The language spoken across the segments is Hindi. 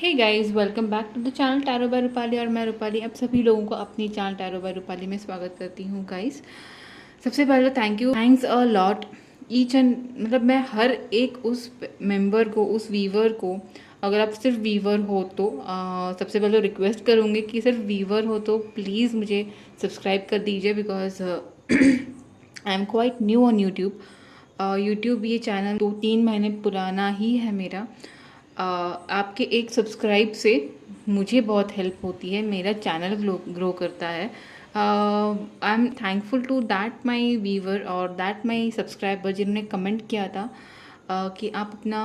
Hey guys, welcome back to the channel tarot by Rupali. और मैं रूपाली आप सभी लोगों को अपनी चैनल टैरो बाय रूपाली में स्वागत करती हूँ। गाइस, सबसे पहले thanks a lot each and मतलब मैं हर एक उस मेंबर को, उस वीवर को, अगर आप सिर्फ वीवर हो तो सबसे पहले रिक्वेस्ट करूँगी कि सिर्फ वीवर हो तो प्लीज़ मुझे सब्सक्राइब कर दीजिए, because I am quite new on YouTube. YouTube ये चैनल 2-3 महीने पुराना ही है मेरा। आपके एक सब्सक्राइब से मुझे बहुत हेल्प होती है, मेरा चैनल ग्रो करता है। I am thankful to that my viewer और दैट माई सब्सक्राइबर जिन्होंने कमेंट किया था कि आप अपना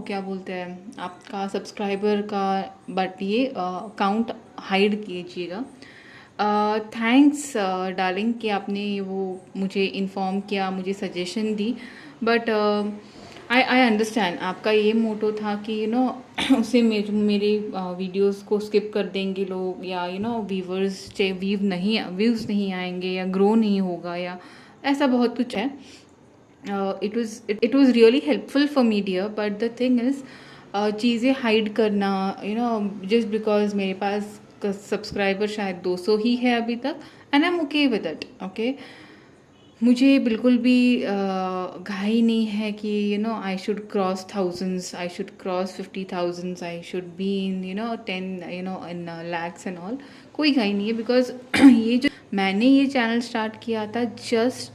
क्या बोलते हैं, आपका सब्सक्राइबर का बट ये अकाउंट हाइड कीजिएगा। थैंक्स डार्लिंग कि आपने वो मुझे इन्फॉर्म किया, मुझे suggestion the. But I understand आपका ये मोटो था कि उससे मेरे वीडियोस को स्किप कर देंगे लोग, या व्यूवर्स व्यूज़ नहीं आएंगे, या ग्रो नहीं होगा, या ऐसा बहुत कुछ है। It was really helpful for me dear, but the thing is चीज़ें हाइड करना, जस्ट बिकॉज मेरे पास सब्सक्राइबर शायद 200 ही है अभी तक, and I am okay with it. Okay, मुझे बिल्कुल भी घाई नहीं है कि I should cross thousands, I should cross 50,000, I should be in 10 in lakhs and all. कोई घाई नहीं है, बिकॉज ये जो मैंने ये चैनल स्टार्ट किया था just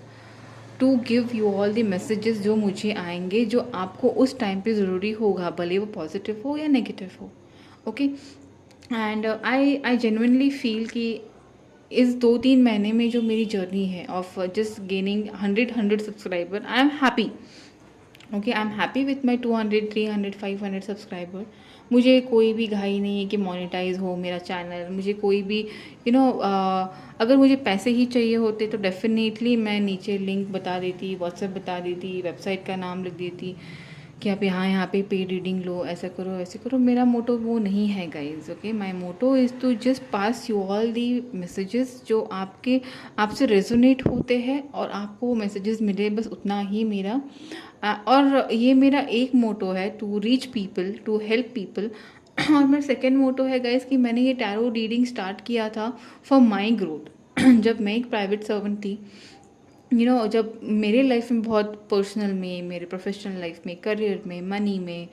to give you all the messages जो मुझे आएंगे, जो आपको उस टाइम पे ज़रूरी होगा, भले वो पॉजिटिव हो या नेगेटिव हो। Okay, and I genuinely feel कि इस 2-3 महीने में जो मेरी जर्नी है of just gaining 100 subscriber, I am happy. Okay, I am happy with my 200, 300, 500 subscriber. मुझे कोई भी घाई नहीं है कि मोनेटाइज हो मेरा चैनल। मुझे कोई भी अगर मुझे पैसे ही चाहिए होते तो डेफिनेटली मैं नीचे लिंक बता देती, व्हाट्सएप बता देती, वेबसाइट का नाम लिख देती कि आप यहाँ पे पेड रीडिंग लो, ऐसा करो ऐसे करो। मेरा मोटो वो नहीं है guys. Okay, my motto is to just pass you all the messages जो आपसे रेजोनेट होते हैं, और आपको वो मैसेजेस मिले, बस उतना ही मेरा और ये मेरा एक मोटो है, to reach people, to help people. और मेरा सेकेंड मोटो है गाइज कि मैंने ये टैरो रीडिंग स्टार्ट किया था फॉर माई ग्रोथ। जब मैं एक प्राइवेट सर्वेंट थी, जब मेरे लाइफ में बहुत पर्सनल में, मेरे प्रोफेशनल लाइफ में, करियर में, मनी में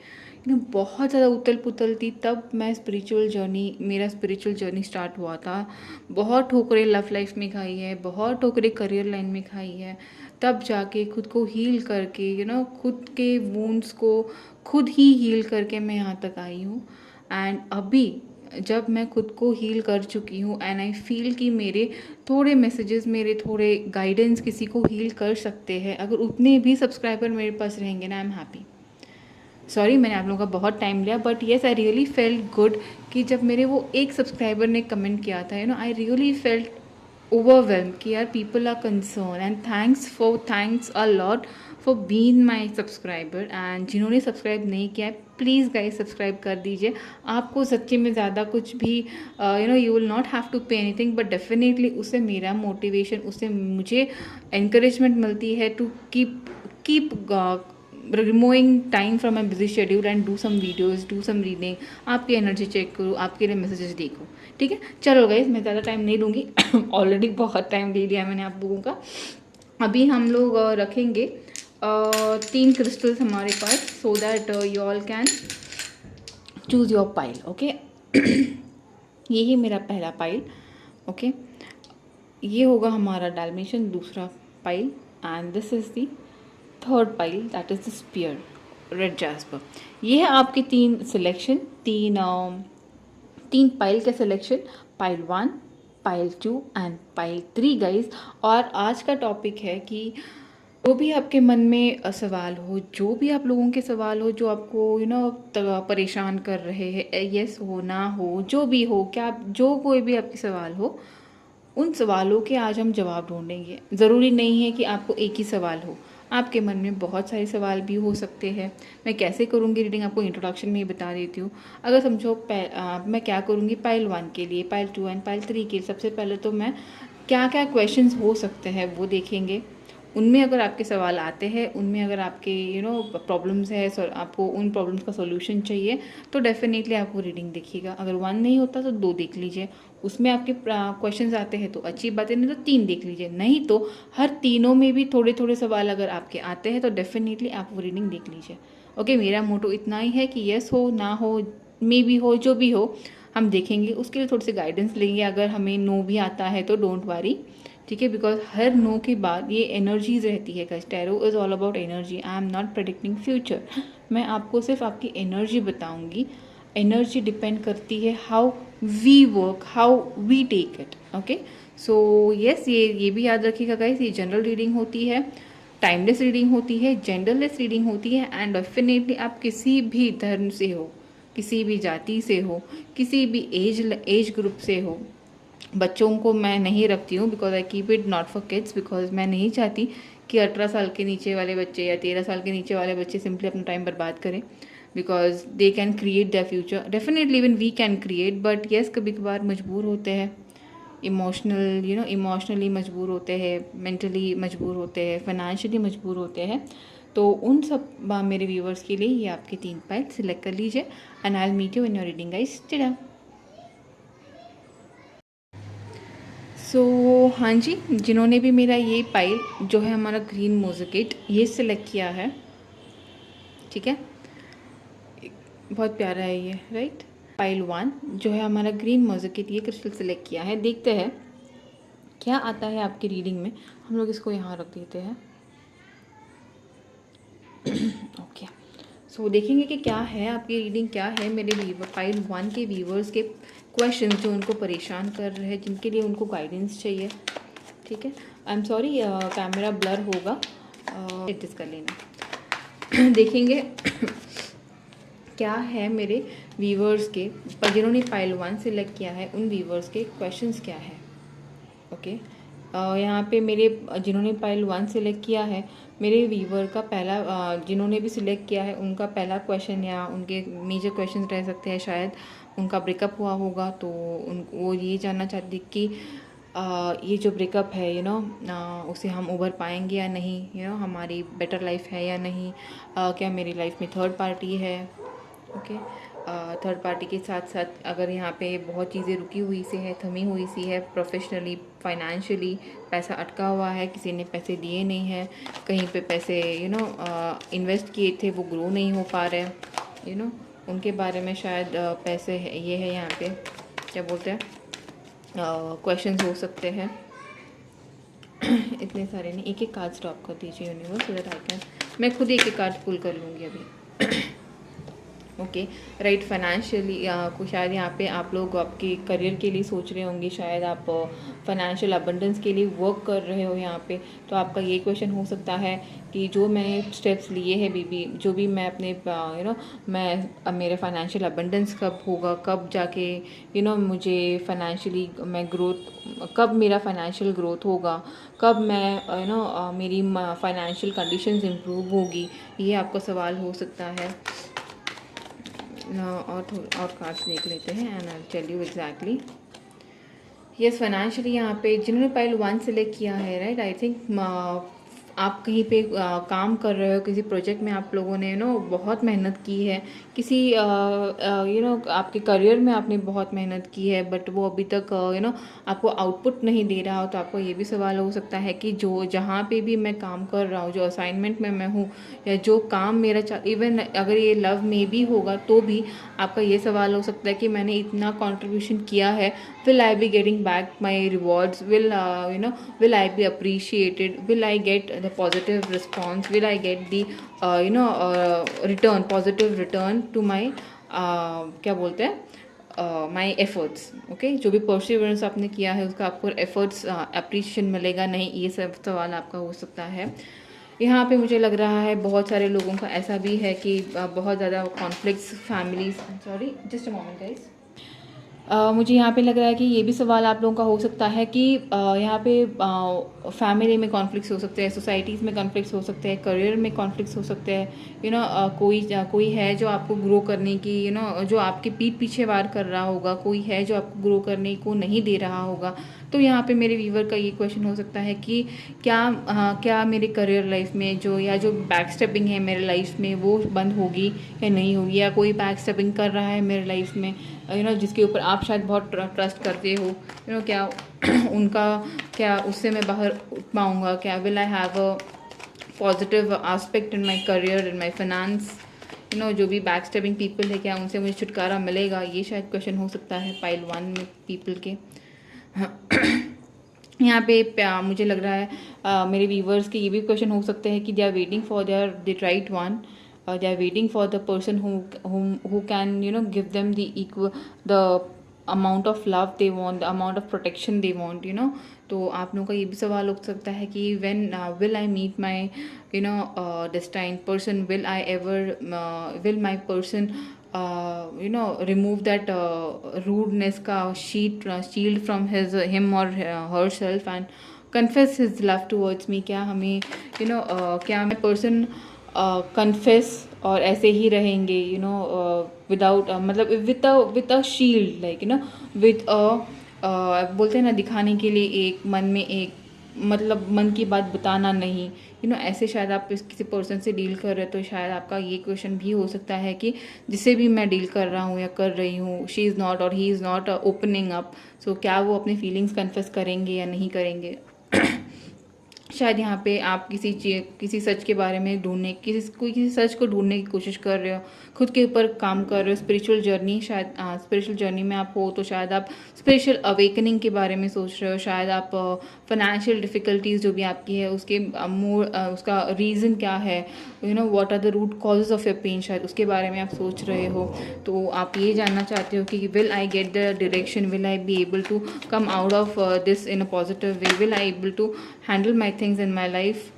बहुत ज़्यादा उथल पुथल थी, तब मेरा स्पिरिचुअल जर्नी स्टार्ट हुआ था। बहुत ठोकरें लव लाइफ में खाई है, बहुत ठोकरें करियर लाइन में खाई है, तब जाके खुद को हील करके खुद के वुंड्स को खुद ही हील करके मैं यहाँ तक आई हूँ। एंड अभी जब मैं खुद को हील कर चुकी हूँ, एंड आई फील कि मेरे थोड़े मैसेजेस, मेरे थोड़े गाइडेंस किसी को हील कर सकते हैं, अगर उतने भी सब्सक्राइबर मेरे पास रहेंगे ना, आई एम हैप्पी। सॉरी मैंने आप लोगों का बहुत टाइम लिया, but yes I really felt good कि जब मेरे वो एक सब्सक्राइबर ने कमेंट किया था, आई रियली फेल्ट ओवरवेलम कि यार people are concern, and thanks a lot for being my subscriber. And जिन्होंने सब्सक्राइब नहीं किया है, प्लीज़ गाइस सब्सक्राइब कर दीजिए। आपको सच्चे में ज़्यादा कुछ भी you will not have to pay anything, but definitely उससे मेरा मोटिवेशन, उससे मुझे encouragement मिलती है to keep removing time from my busy schedule and do some videos, do some reading, आपकी एनर्जी चेक करूँ, आपके लिए मैसेजेस देखूँ। ठीक है, चलो गाइस, मैं ज़्यादा टाइम नहीं लूँगी। ऑलरेडी बहुत टाइम ले लिया मैंने आप लोगों का। अभी हम लोग रखेंगे 3 क्रिस्टल्स हमारे पास, so that you all can choose your pile. Okay, यही मेरा पहला पाइल। ओके, ये होगा हमारा डालमेशन दूसरा pile, and this is the third pile, that is the spear red jasper. ये है आपकी 3 सिलेक्शन, तीन पाइल का selection, pile 1, pile 2 and pile 3 guys. और आज का टॉपिक है कि जो भी आपके मन में सवाल हो, जो भी आप लोगों के सवाल हो, जो आपको परेशान कर रहे हैं, यस हो ना हो, जो भी हो, क्या जो कोई भी आपके सवाल हो, उन सवालों के आज हम जवाब ढूंढेंगे। ज़रूरी नहीं है कि आपको एक ही सवाल हो, आपके मन में बहुत सारे सवाल भी हो सकते हैं। मैं कैसे करूँगी रीडिंग आपको इंट्रोडक्शन में ही बता देती हूँ। अगर समझो मैं क्या करूँगी पाइल 1 के लिए, पाइल 2 एंड पाइल 3 के लिए, सबसे पहले तो मैं क्या क्या क्वेश्चंस हो सकते हैं वो देखेंगे। उनमें अगर आपके सवाल आते हैं, उनमें अगर आपके प्रॉब्लम्स है, आपको उन प्रॉब्लम्स का सॉल्यूशन चाहिए, तो डेफिनेटली आप वो रीडिंग देखिएगा। अगर 1 नहीं होता तो 2 देख लीजिए, उसमें आपके क्वेश्चंस आते हैं तो अच्छी बात है, नहीं तो 3 देख लीजिए। नहीं तो हर तीनों में भी थोड़े थोड़े सवाल अगर आपके आते हैं तो डेफिनेटली आप वो रीडिंग देख लीजिए। ओके, मेरा मोटो इतना ही है कि यस हो ना हो, मे भी हो, जो भी हो हम देखेंगे, उसके लिए थोड़ी सी गाइडेंस लेंगे। अगर हमें नो भी आता है तो डोंट वरी, ठीक है, बिकॉज हर नो के बाद ये एनर्जीज रहती है guys. Tarot is all about energy, I am not predicting future. मैं आपको सिर्फ आपकी एनर्जी बताऊंगी। एनर्जी डिपेंड करती है how we work, how we take it. Okay, so yes, ये भी याद रखिएगा गाइस, ये जनरल रीडिंग होती है, टाइमलेस रीडिंग होती है, जेंडरलेस रीडिंग होती है, एंड डेफिनेटली आप किसी भी धर्म से हो, किसी भी जाति से हो, किसी भी एज ग्रुप से हो। बच्चों को मैं नहीं रखती हूँ, because I keep it not for kids, because मैं नहीं चाहती कि 18 साल के नीचे वाले बच्चे या 13 साल के नीचे वाले बच्चे सिंपली अपना टाइम बर्बाद करें, because they can create the future. Definitely even we can create, but yes कभी कभार मजबूर होते हैं, इमोशनली मजबूर होते हैं, मेंटली मजबूर होते हैं, फाइनेंशियली मजबूर होते हैं। तो उन सब मेरे व्यूवर्स के लिए ये आपके 3 पाइल सिलेक्ट कर लीजिए, and I will meet you in your reading guys. टिड़ा। हाँ जी, जिन्होंने भी मेरा ये पाइल जो है हमारा ग्रीन मोज़ेकेट ये सिलेक्ट किया है, ठीक है, बहुत प्यारा है ये, राइट। पाइल 1 जो है हमारा ग्रीन मोज़ेकेट, ये क्रिस्टल सिलेक्ट किया है। देखते हैं क्या आता है आपकी रीडिंग में। हम लोग इसको यहाँ रख देते हैं। ओके, सो देखेंगे कि क्या है आपकी रीडिंग, क्या है मेरे पाइल 1 के व्यूवर्स के क्वेश्चन जो उनको परेशान कर रहे हैं, जिनके लिए उनको गाइडेंस चाहिए, ठीक है। I am sorry, camera blur होगा, एडजस्ट कर लेना। देखेंगे क्या है मेरे व्यूवर्स के, जिन्होंने पाइल 1 सिलेक्ट किया है, उन व्यूवर्स के क्वेश्चंस क्या है। ओके, यहाँ पे मेरे जिन्होंने पाइल 1 सिलेक्ट किया है, मेरे व्यूवर का पहला, जिन्होंने भी सिलेक्ट किया है उनका पहला क्वेश्चन या उनके मेजर क्वेश्चन रह सकते हैं, शायद उनका ब्रेकअप हुआ होगा, तो वो ये जानना चाहती कि ये जो ब्रेकअप है उसे हम उभर पाएंगे या नहीं, हमारी बेटर लाइफ है या नहीं, क्या मेरी लाइफ में थर्ड पार्टी है। ओके, थर्ड पार्टी के साथ साथ अगर यहाँ पे बहुत चीज़ें रुकी हुई सी है, थमी हुई सी है, प्रोफेशनली, फाइनेंशियली पैसा अटका हुआ है, किसी ने पैसे दिए नहीं है, कहीं पे पैसे इन्वेस्ट किए थे वो ग्रो नहीं हो पा रहे, उनके बारे में शायद पैसे ये है यहाँ पे, क्या बोलते हैं, क्वेश्चंस हो सकते हैं। इतने सारे नहीं, एक एक कार्ड स्टॉप कर दीजिए universe, so that I can, मैं खुद एक एक कार्ड पुल कर लूँगी अभी। Okay, right. फाइनेंशियली को शायद यहाँ पे आप लोग आपके करियर के लिए सोच रहे होंगे, शायद आप फाइनेंशियल अबंडेंस के लिए वर्क कर रहे हो यहाँ पे, तो आपका ये क्वेश्चन हो सकता है कि जो मैंने स्टेप्स लिए हैं बीबी, जो भी मैं अपने मैं मेरे फाइनेंशियल अबंडेंस कब होगा, कब जाके मुझे फाइनेंशियली मैं ग्रोथ, कब मेरा फाइनेंशियल ग्रोथ होगा, कब मैं मेरी फाइनेंशियल कंडीशंस इम्प्रूव होगी, ये आपका सवाल हो सकता है। और कार्ड्स देख लेते हैं and I tell you exactly. Yes, financially यहाँ पे जिन्होंने पाइल 1 सेलेक्ट किया है, राइट, आई थिंक आप कहीं पे काम कर रहे हो, किसी प्रोजेक्ट में आप लोगों ने बहुत मेहनत की है, किसी आपके करियर में आपने बहुत मेहनत की है, बट वो अभी तक आपको आउटपुट नहीं दे रहा हो, तो आपको ये भी सवाल हो सकता है कि जो जहाँ पे भी मैं काम कर रहा हूँ, जो असाइनमेंट में मैं हूँ, या जो काम मेरा इवन अगर ये लव में भी होगा तो भी आपका ये सवाल हो सकता है कि मैंने इतना कंट्रीब्यूशन किया है, will I be getting back my rewards, will I be appreciated, will I get the positive response, will I get the return, positive return to my क्या बोलते हैं माई एफर्ट्स। ओके, जो भी परसिवरेंस आपने किया है उसका आपको एफर्ट्स अप्रिशिएशन मिलेगा नहीं, ये सब सवाल आपका हो सकता है। यहाँ पे मुझे लग रहा है बहुत सारे लोगों का ऐसा भी है कि बहुत ज़्यादा conflicts families, sorry just a moment guys, मुझे यहाँ पे लग रहा है कि ये भी सवाल आप लोगों का हो सकता है कि यहाँ पे फैमिली में कॉन्फ्लिक्ट्स हो सकते हैं, सोसाइटीज़ में कॉन्फ्लिक्ट्स हो सकते हैं, करियर में कॉन्फ्लिक्ट्स हो सकते हैं। कोई है जो आपको ग्रो करने की जो आपके पीठ पीछे वार कर रहा होगा, कोई है जो आपको ग्रो करने को नहीं दे रहा होगा। तो यहाँ पे मेरे व्यूवर का ये क्वेश्चन हो सकता है कि क्या मेरे करियर लाइफ में जो बैक स्टेपिंग है मेरे लाइफ में वो बंद होगी या नहीं होगी, या कोई बैक स्टेपिंग कर रहा है मेरे लाइफ में जिसके ऊपर आप शायद बहुत ट्रस्ट करते हो। क्या उनका क्या उससे मैं बाहर उठ पाऊँगा, क्या will I have a positive aspect in my career, in my finance, जो भी बैक स्टेपिंग पीपल है क्या उनसे मुझे छुटकारा मिलेगा। ये शायद क्वेश्चन हो सकता है पाइल 1 में पीपल के। यहाँ पे मुझे लग रहा है मेरे व्यूवर्स के ये भी क्वेश्चन हो सकते हैं कि they are waiting for the right one, they are waiting for the person who can give them the amount of love they want, the amount of protection they want। तो आप लोगों का ये भी सवाल हो सकता है कि when will I meet my destined person, will my person remove that rudeness का shield from him or herself and confess his love towards me। क्या हमें क्या मैं person कन्फेस और ऐसे ही रहेंगे विदाउट मतलब with a shield, like with a बोलते हैं ना दिखाने के लिए एक मन में एक मतलब मन की बात बताना नहीं। ऐसे शायद आप किसी पर्सन से डील कर रहे हो, तो शायद आपका ये क्वेश्चन भी हो सकता है कि जिससे भी मैं डील कर रहा हूँ या कर रही हूँ, शी इज़ नॉट और he is not opening up. So क्या वो अपनी फीलिंग्स कन्फेस करेंगे या नहीं करेंगे। शायद यहाँ पे आप किसी सच के बारे में किसी सच को ढूंढने की कोशिश कर रहे हो, खुद के ऊपर काम कर रहे हो, स्पिरिचुअल जर्नी शायद स्पिरिचुअल जर्नी में आप हो, तो शायद आप स्पिरिचुअल अवेकनिंग के बारे में सोच रहे हो। शायद आप फाइनेंशियल डिफ़िकल्टीज़ जो भी आपकी है उसके उसका रीज़न क्या है, what are the root causes of your pain, शायद उसके बारे में आप सोच रहे हो। तो आप ये जानना चाहते हो कि will I get the direction, will I be able to come out of this in a positive way, will I able to handle my things in my life.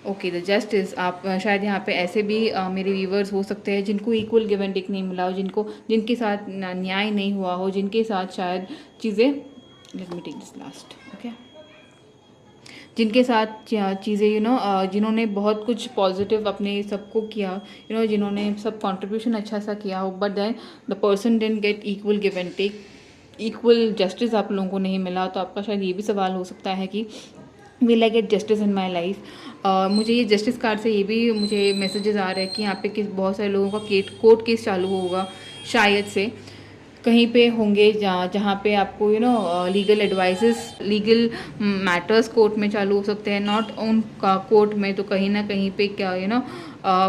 Okay, the justice. आप शायद यहाँ पे ऐसे भी मेरे व्यूवर्स हो सकते हैं जिनको इक्वल गिव एंड टेक नहीं मिला हो, जिनके साथ न्याय नहीं हुआ हो, जिनके साथ शायद चीज़ें let me take this last okay, जिनके साथ चीज़ें जिन्होंने बहुत कुछ पॉजिटिव अपने सबको किया, जिन्होंने सब कंट्रीब्यूशन अच्छा सा किया हो, but then the person didn't get equal give and take, equal justice आप लोगों को नहीं मिला। तो आपका शायद ये भी सवाल हो सकता है कि will I gate justice in my life. मुझे ये जस्टिस कार्ड से ये भी मुझे मैसेजेस आ रहे हैं कि यहाँ पे बहुत सारे लोगों का कोर्ट केस चालू होगा, शायद से कहीं पे होंगे जहाँ पे आपको legal advices, legal matters court में चालू हो सकते हैं, नॉट ऑन कोर्ट में, तो कहीं ना कहीं पे क्या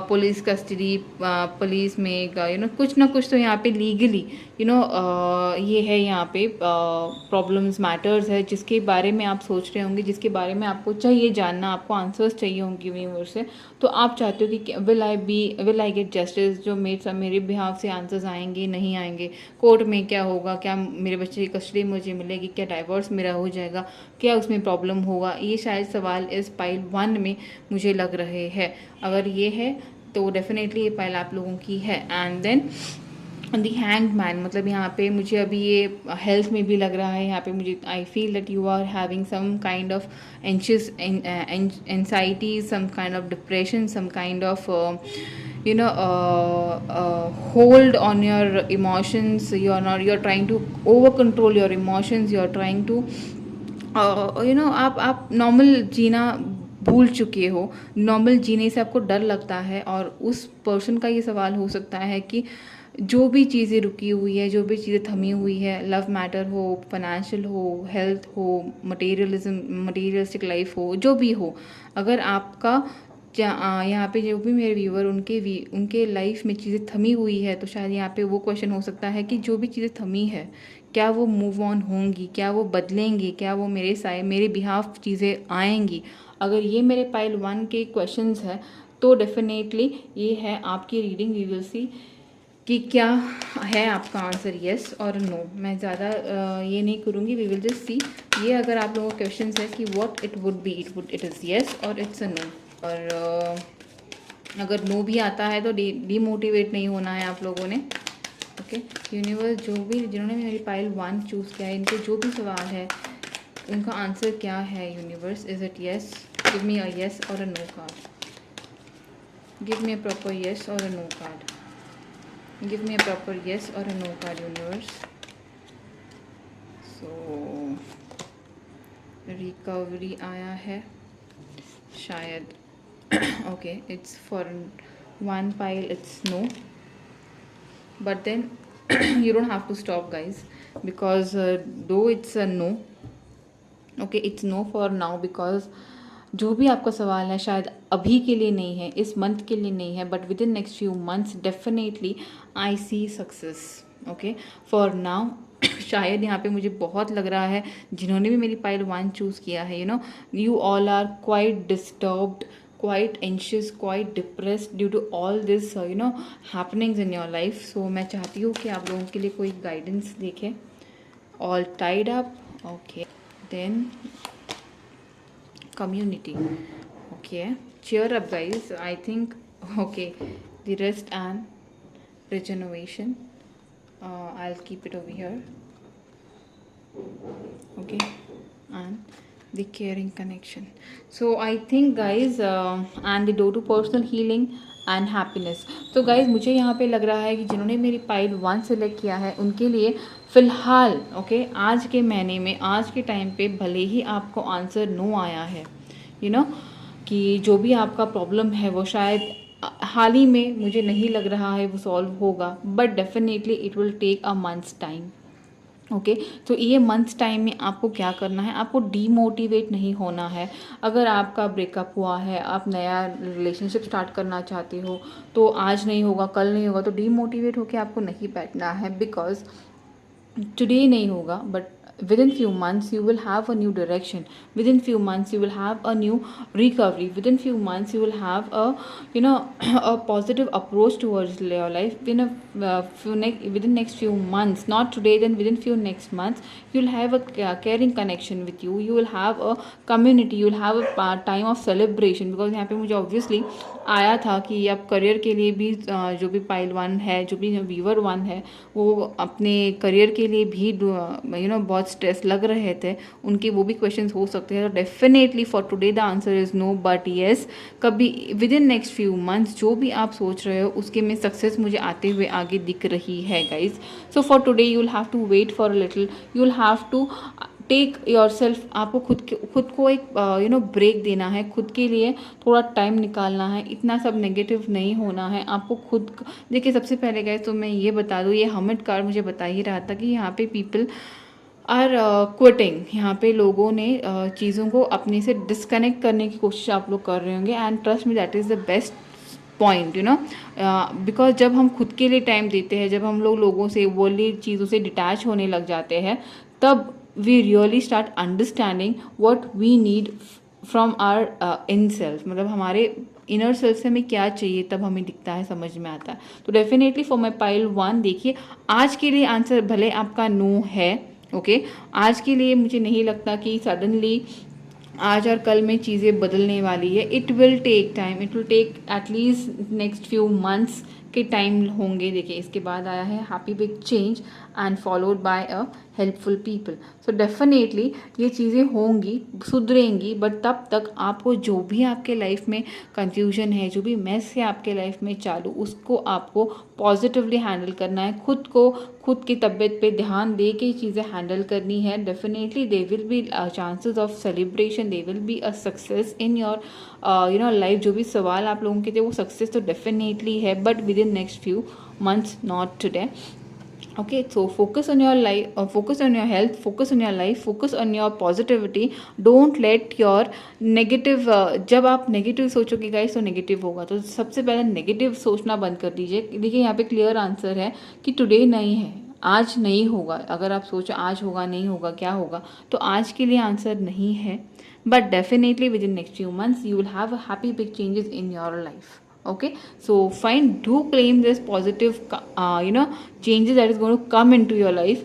पुलिस कस्टडी, पुलिस में कुछ ना कुछ तो यहाँ पे लीगली ये है, यहाँ पे प्रॉब्लम्स मैटर्स है जिसके बारे में आप सोच रहे होंगे, जिसके बारे में आपको चाहिए जानना, आपको आंसर्स चाहिए होंगे व्यूअर से। तो आप चाहते हो कि विल आई गेट जस्टिस, जो मेरे बिहाफ से आंसर्स आएंगे नहीं आएंगे, कोर्ट में क्या होगा, क्या मेरे बच्चे की कस्टडी मुझे मिलेगी, क्या डाइवोर्स मेरा हो जाएगा, क्या उसमें प्रॉब्लम होगा। ये शायद सवाल इस पाइल 1 में मुझे लग रहे हैं। अगर ये है तो डेफिनेटली ये पाइल आप लोगों की है। And then the hanged man, मतलब यहाँ पे मुझे अभी ये हेल्थ में भी लग रहा है, यहाँ पे मुझे I feel that you are having some kind of anxious anxiety, some kind of depression, some kind of hold on your emotions. You're trying to over control your emotions, you're trying to आप नॉर्मल जीना भूल चुके हो, नॉर्मल जीने से आपको डर लगता है। और उस पर्सन का ये सवाल हो सकता है कि जो भी चीज़ें रुकी हुई है, जो भी चीज़ें थमी हुई है, लव मैटर हो, फाइनेंशियल हो, हेल्थ हो, मटेरियलिस्टिक लाइफ हो, जो भी हो, अगर आपका यहाँ पे जो भी मेरे व्यूअर उनके लाइफ में चीज़ें थमी हुई है, तो शायद यहाँ पे वो क्वेश्चन हो सकता है कि जो भी चीज़ें थमी है, क्या वो मूव ऑन होंगी, क्या वो बदलेंगी, क्या वो मेरे बिहाफ चीज़ें आएंगी। अगर ये मेरे पाइल 1 के क्वेश्चंस है तो डेफिनेटली ये है आपकी रीडिंग। वी विल सी कि क्या है आपका आंसर, येस और नो। मैं ज़्यादा ये नहीं करूँगी, वी विल जस्ट सी। ये अगर आप लोगों का क्वेश्चन है कि what it would be, it is yes और इट्स अ नो। और अगर नो भी आता है तो डीमोटिवेट नहीं होना है आप लोगों ने, ओके। ओके यूनिवर्स, जो भी जिन्होंने मेरी पाइल 1 चूज़ किया है, इनके जो भी सवाल है उनका आंसर क्या है universe? Is it yes? Give me a yes और a no card. Give me a proper yes और a no card. Give me a proper yes और a no card universe. So recovery आया है शायद. Okay it's for 1 pile it's no, but then you don't have to stop guys, because though it's a no, okay it's no for now, because जो भी आपका सवाल है शायद अभी के लिए नहीं है, इस मंथ के लिए नहीं है, but within next few months definitely I see success. Okay for now शायद यहाँ पे मुझे बहुत लग रहा है जिन्होंने भी मेरी पाइल 1 चूज़ किया है, you all are quite disturbed, quite anxious, quite depressed due to all this happenings in your life. So मैं चाहती हूँ कि आप लोगों के लिए कोई guidance देखें. All tied up. Okay, then community. Okay, cheer up guys. I think okay, the rest and regeneration, I'll keep it over here. Okay, and the caring connection. So I think guys and the door to personal healing and happiness. तो गाइज मुझे यहाँ पे लग रहा है कि जिन्होंने मेरी पाइल 1 सेलेक्ट किया है उनके लिए फ़िलहाल ओके आज के महीने में, आज के टाइम पे भले ही आपको आंसर नो आया है, कि जो भी आपका प्रॉब्लम है वो शायद हाल ही में, मुझे नहीं लग रहा है वो सॉल्व होगा, but definitely it will take a months time. Okay तो ये मंथ्स टाइम में आपको क्या करना है, आपको डीमोटिवेट नहीं होना है. अगर आपका ब्रेकअप हुआ है, आप नया रिलेशनशिप स्टार्ट करना चाहते हो, तो आज नहीं होगा, कल नहीं होगा, तो डीमोटिवेट होकर आपको नहीं बैठना है, बिकॉज टुडे नहीं होगा, but within few months you will have a new direction. Within few months you will have a new recovery. Within few months you will have a a positive approach towards your life. Within next few months, not today, then within few next months you'll have a caring connection with you. You will have a community, you will have a time of celebration. Because यहाँ पे मुझे obviously आया था कि अब करियर के लिए भी जो भी पाइल 1 है, जो भी वीवर 1 है, वो अपने करियर के लिए भी बहुत स्ट्रेस लग रहे थे उनके, वो भी क्वेश्चंस हो सकते हैं. तो definitely for today the answer is no, but yes कभी within next few months जो भी आप सोच रहे हो उसके में सक्सेस मुझे आते हुए आगे दिख रही है guys. So for today you will have to wait for a little, you will have to take yourself. आपको खुद को एक ब्रेक देना है, खुद के लिए थोड़ा टाइम निकालना है, इतना सब नेगेटिव नहीं होना है. आपको खुद देखिए, सबसे पहले गए तो मैं ये बता दूँ, ये हर्मिट कार्ड मुझे बता ही रहा था कि यहाँ पे पीपल आर क्विटिंग. यहाँ पे लोगों ने चीज़ों को अपने से डिस्कनेक्ट करने की कोशिश आप लोग कर रहे होंगे, and trust me that is the best point. Because जब हम खुद के लिए टाइम देते हैं, जब हम लोगों से वर्ल्डली चीज़ों से डिटैच होने लग जाते हैं, तब we really start understanding what we need from our in self. मतलब हमारे इनर सेल्फ से हमें क्या चाहिए, तब हमें दिखता है, समझ में आता है. तो डेफिनेटली फॉर माई पाइल 1, देखिए आज के लिए आंसर भले आपका नो है. ओके आज के लिए मुझे नहीं लगता कि सडनली आज और कल में चीज़ें बदलने वाली है. It will take time, it will take at least next few months के टाइम होंगे. देखिए इसके बाद आया है happy big change and followed by a helpful people. So definitely ये चीज़ें होंगी, सुधरेंगी, बट तब तक आपको जो भी आपके लाइफ में कंफ्यूजन है, जो भी मेस है आपके लाइफ में चालू, उसको आपको पॉजिटिवली हैंडल करना है. खुद की तबीयत पे ध्यान दे के चीज़ें हैंडल करनी है. Definitely they will be chances of celebration, they will be a success in your life. जो भी सवाल आप लोगों के थे वो सक्सेस तो डेफिनेटली है, but within next few months, not today. Okay, so focus on your life, focus on your health, focus on your life, focus on your positivity. Don't let your negative जब आप नेगेटिव सोचोगे गाइस तो नेगेटिव होगा. तो सबसे पहले नेगेटिव सोचना बंद कर दीजिए. देखिए यहाँ पे क्लियर आंसर है कि टुडे नहीं है, आज नहीं होगा. अगर आप सोचो आज होगा, नहीं होगा, क्या होगा, तो आज के लिए आंसर नहीं है, but definitely with in next few months you will have a happy big changes in your life. Okay, so fine, do claim this positive changes that is going to come into your life.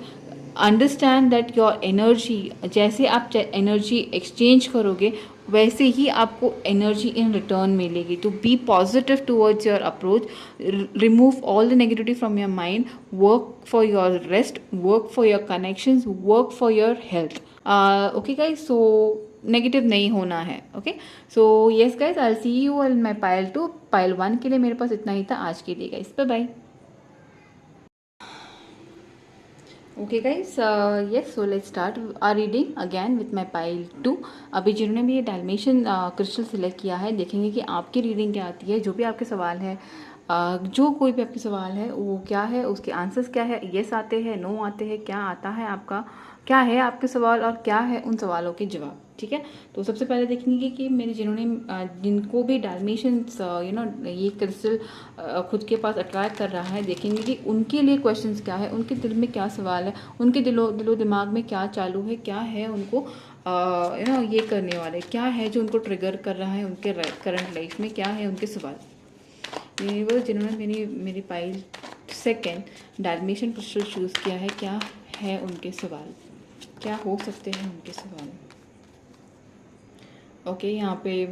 Understand that your energy, जैसे आप एनर्जी एक्सचेंज करोगे वैसे ही आपको एनर्जी इन रिटर्न मिलेगी. तो be positive towards your approach, remove all the negativity from your mind, work for your rest, work for your connections, work for your health. Okay guys, so negative नहीं होना है. Okay, so yes guys, I will see you in my pile 2. Pile 1 के लिए मेरे पास इतना ही था आज के लिए guys. Bye bye. Okay guys, yes, so let's start our reading again with my pile 2. अभी जिन्होंने भी ये डायमेंशन क्रिस्टल सिलेक्ट किया है, देखेंगे कि आपकी रीडिंग क्या आती है. जो भी आपके सवाल है, जो कोई भी आपके सवाल है वो क्या है, उसके आंसर्स क्या है, येस आते हैं, नो आते हैं, क्या आता है आपका, क्या है आपके सवाल और क्या है उन सवालों के जवाब. ठीक है, तो सबसे पहले देखेंगे कि मेरे जिनको भी डायमेंशंस ये क्रिस्टल खुद के पास अट्रैक्ट कर रहा है, देखेंगे कि उनके लिए क्वेश्चंस क्या है, उनके दिल में क्या सवाल है, उनके दिलो दिमाग में क्या चालू है, क्या है उनको ये करने वाले, क्या है जो उनको ट्रिगर कर रहा है उनके करंट लाइफ में, क्या है उनके सवाल. यूनिवर्स जिन्होंने मेरी pile second dimension crystal choose किया है, क्या है उनके सवाल, क्या हो सकते हैं उनके सवाल. ओके, यहाँ पे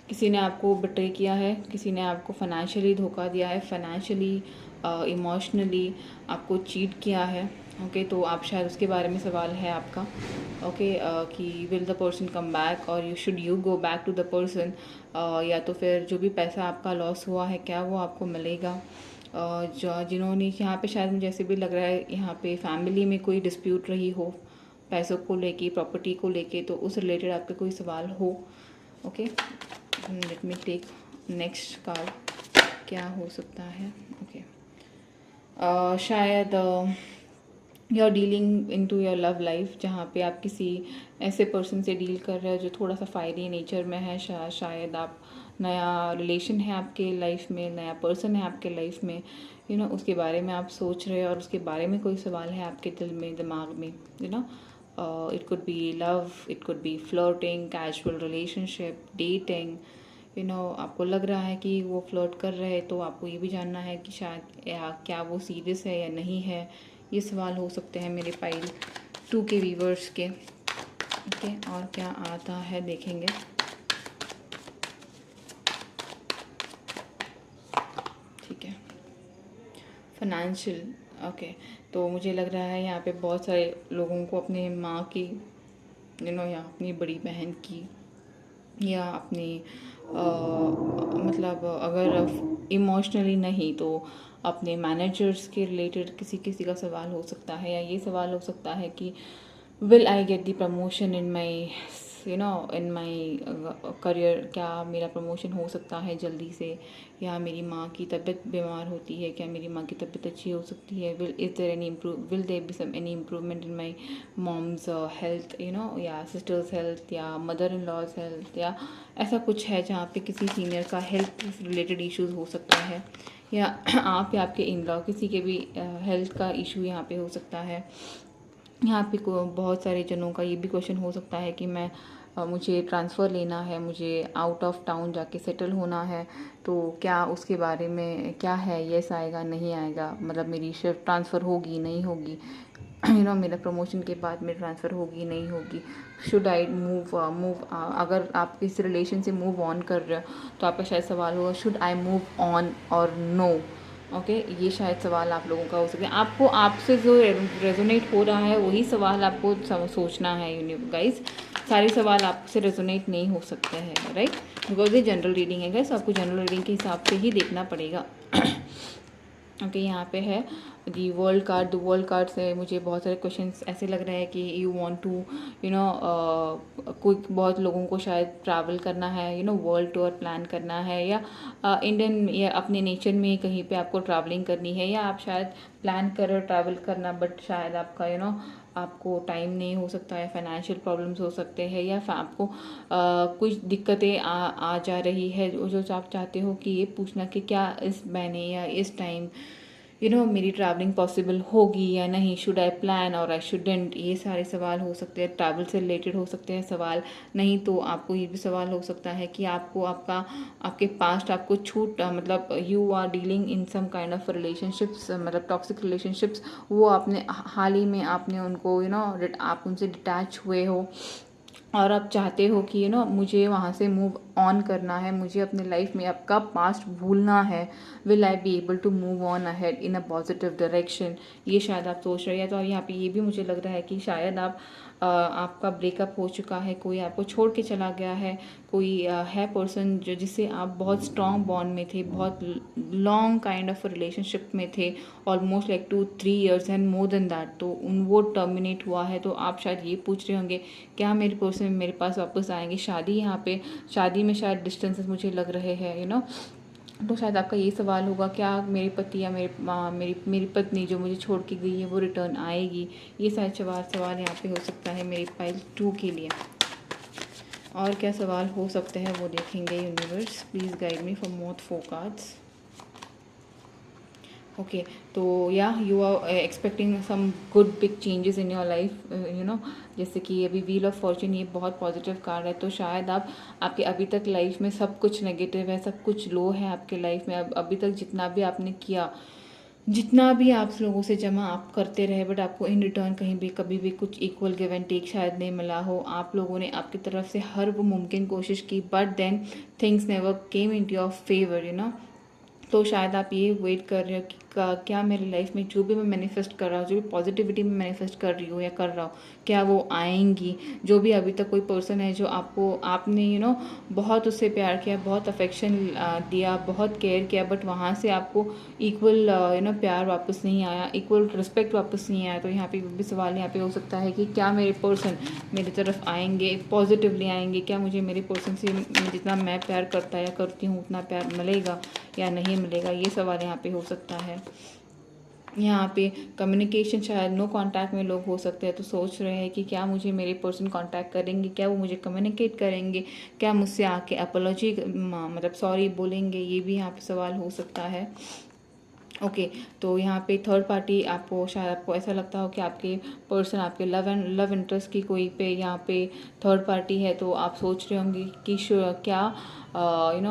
किसी ने आपको बिट्रे किया है, किसी ने आपको फाइनेंशियली धोखा दिया है, फाइनेंशियली इमोशनली आपको चीट किया है. ओके, तो आप शायद उसके बारे में सवाल है आपका. ओके, कि will the person come back और should you go back to the person, या तो फिर जो भी पैसा आपका लॉस हुआ है क्या वो आपको मिलेगा. जो जिन्होंने यहाँ पे शायद मुझे ऐसे भी लग रहा है यहाँ पे फैमिली में कोई डिस्प्यूट रही हो पैसों को लेके, प्रॉपर्टी को लेके, तो उस रिलेटेड आपके कोई सवाल हो. Okay, let me take next card, क्या हो सकता है. ओके, शायद you are dealing into your love life, जहाँ पे आप किसी ऐसे पर्सन से डील कर रहे हो जो थोड़ा सा फायरी नेचर में है. शायद आप नया रिलेशन है आपके लाइफ में, नया पर्सन है आपके लाइफ में, उसके बारे में आप सोच रहे हो और उसके बारे में कोई सवाल है आपके दिल में, दिमाग में. It could be love, it could be flirting, casual relationship, dating. आपको लग रहा है कि वो फ्लर्ट कर रहे हैं, तो आपको ये भी जानना है कि शायद क्या वो सीरियस है या नहीं है. ये सवाल हो सकते हैं मेरे पाइल 2 के व्यूवर्स के. ओके, और क्या आता है देखेंगे. ठीक है, फाइनेंशियल. ओके, तो मुझे लग रहा है यहाँ पे बहुत सारे लोगों को अपने माँ की या अपनी बड़ी बहन की या अपनी मतलब अगर इमोशनली नहीं तो अपने मैनेजर्स के रिलेटेड किसी का सवाल हो सकता है. या ये सवाल हो सकता है कि will I get the promotion in my in my career, क्या मेरा प्रमोशन हो सकता है जल्दी से, या मेरी माँ की तबीयत बीमार होती है, क्या मेरी माँ की तबीयत अच्छी हो सकती है, will there be some any improvement in my mom's health, या सिस्टर्स हेल्थ, या मदर इन लॉज हेल्थ, या ऐसा कुछ है जहाँ पे किसी सीनियर का हेल्थ रिलेटेड इश्यूज हो सकता है, या आप या आपके इन लॉ किसी के भी हेल्थ का इशू यहाँ पे हो सकता है. यहाँ पे बहुत सारे जनों का ये भी क्वेश्चन हो सकता है कि मुझे ट्रांसफ़र लेना है, मुझे आउट ऑफ टाउन जाके सेटल होना है, तो क्या उसके बारे में क्या है, येस आएगा नहीं आएगा, मतलब मेरी शिफ्ट ट्रांसफ़र होगी नहीं होगी, मेरा प्रमोशन के बाद मेरी ट्रांसफ़र होगी नहीं होगी, शुड आई मूव अगर आप इस रिलेशन से मूव ऑन कर रहे हो तो आपका शायद सवाल होगा शुड आई मूव ऑन और नो. ओके, ये शायद सवाल आप लोगों का हो सके. आपको आपसे जो रेजोनेट हो रहा है वही सवाल आपको सोचना है गाइस. सारे सवाल आपसे रेजोनेट नहीं हो सकते हैं, राइट, बिकॉज ये जनरल रीडिंग है गाइस, आपको जनरल रीडिंग के हिसाब से ही देखना पड़ेगा. ओके, यहाँ पे है the world card. The world card से मुझे बहुत सारे क्वेश्चंस ऐसे लग रहे हैं कि यू वांट टू कोई बहुत लोगों को शायद ट्रैवल करना है, वर्ल्ड टूर प्लान करना है, या इंडियन या अपने नेचर में कहीं पे आपको ट्रैवलिंग करनी है, या आप शायद प्लान कर रहे हो ट्रैवल करना बट शायद आपका आपको टाइम नहीं हो सकता है, फाइनेंशियल प्रॉब्लम्स हो सकते हैं, या आपको कुछ दिक्कतें आ जा रही है जो आप चाहते हो कि ये पूछना कि क्या इस महीने या इस टाइम मेरी ट्रैवलिंग पॉसिबल होगी या नहीं, शुड आई प्लान और आई शुडेंट, ये सारे सवाल हो सकते हैं। ट्रैवल से रिलेटेड हो सकते हैं सवाल। नहीं तो आपको ये भी सवाल हो सकता है कि आपको आपके पास्ट आपको मतलब you are dealing in some kind of relationships, मतलब टॉक्सिक रिलेशनशिप्स, वो आपने हाल ही में आपने उनको आप उनसे डिटैच हुए हो और आप चाहते हो कि मुझे वहाँ से मूव ऑन करना है, मुझे अपने लाइफ में आपका पास्ट भूलना है। Will I be able to move on ahead in a positive direction, ये शायद आप सोच रहे हैं। तो यहाँ पे ये भी मुझे लग रहा है कि शायद आपका ब्रेकअप हो चुका है, कोई आपको छोड़ के चला गया है, कोई है पर्सन जिससे आप बहुत स्ट्रॉन्ग बॉन्ड में थे, बहुत लॉन्ग काइंड ऑफ रिलेशनशिप में थे, almost like 2-3 years and more than that, तो वो टर्मिनेट हुआ है। तो आप शायद ये पूछ रहे होंगे क्या मेरे पर्सन मेरे पास वापस आएंगे। यहाँ पे शादी में शायद डिस्टेंसेस मुझे लग रहे हैं तो शायद आपका ये सवाल होगा क्या मेरे पति या मेरी पत्नी जो मुझे छोड़ के गई है वो रिटर्न आएगी। ये सारे सवाल यहाँ पे हो सकता है मेरी पाइल 2 के लिए। और क्या सवाल हो सकते हैं वो देखेंगे। Universe please guide me for more 4 cards. Okay, तो you are expecting some good big changes in your life, जैसे कि अभी व्हील ऑफ फॉर्चून ये बहुत पॉजिटिव कार्ड है। तो शायद आपके अभी तक लाइफ में सब कुछ नेगेटिव है, सब कुछ लो है आपके लाइफ में। अभी तक जितना भी आपने किया, जितना भी आप लोगों से जमा आप करते रहे, बट आपको इन रिटर्न कहीं भी कभी भी कुछ इक्वल गिव एंड टेक शायद नहीं मिला हो। आप लोगों ने आपकी तरफ से हर वो मुमकिन कोशिश की, but then things never came into your favour. तो शायद आप ये वेट कर रहे हो कि क्या मेरी लाइफ में जो भी मैं मैनिफेस्ट कर रहा हूँ, जो भी पॉजिटिविटी में मैनिफेस्ट कर रही हूँ या कर रहा हूँ, क्या वो आएंगी। जो भी अभी तक कोई पर्सन है जो आपने बहुत उससे प्यार किया, बहुत अफेक्शन दिया, बहुत केयर किया, बट वहाँ से आपको इक्वल प्यार वापस नहीं आया, इक्वल रिस्पेक्ट वापस नहीं आया। तो यहाँ पे भी सवाल यहाँ पे हो सकता है कि क्या मेरे पर्सन मेरी तरफ आएंगे, पॉजिटिवली आएंगे, क्या मुझे मेरे पर्सन से जितना मैं प्यार करता या करती हूँ उतना प्यार मिलेगा या नहीं मिलेगा। ये सवाल यहाँ पे हो सकता है। यहाँ पे कम्युनिकेशन, शायद नो कांटेक्ट में लोग हो सकते हैं, तो सोच रहे हैं कि क्या मुझे मेरे पर्सन कांटेक्ट करेंगे, क्या वो मुझे कम्युनिकेट करेंगे, क्या मुझसे आके अपोलॉजी मतलब सॉरी बोलेंगे। ये भी यहाँ पे सवाल हो सकता है। ओके, तो यहाँ पे थर्ड पार्टी शायद आपको ऐसा लगता हो कि आपके पर्सन आपके लव इंटरेस्ट की कोई पे यहाँ पे थर्ड पार्टी है। तो आप सोच रहे होंगे कि क्या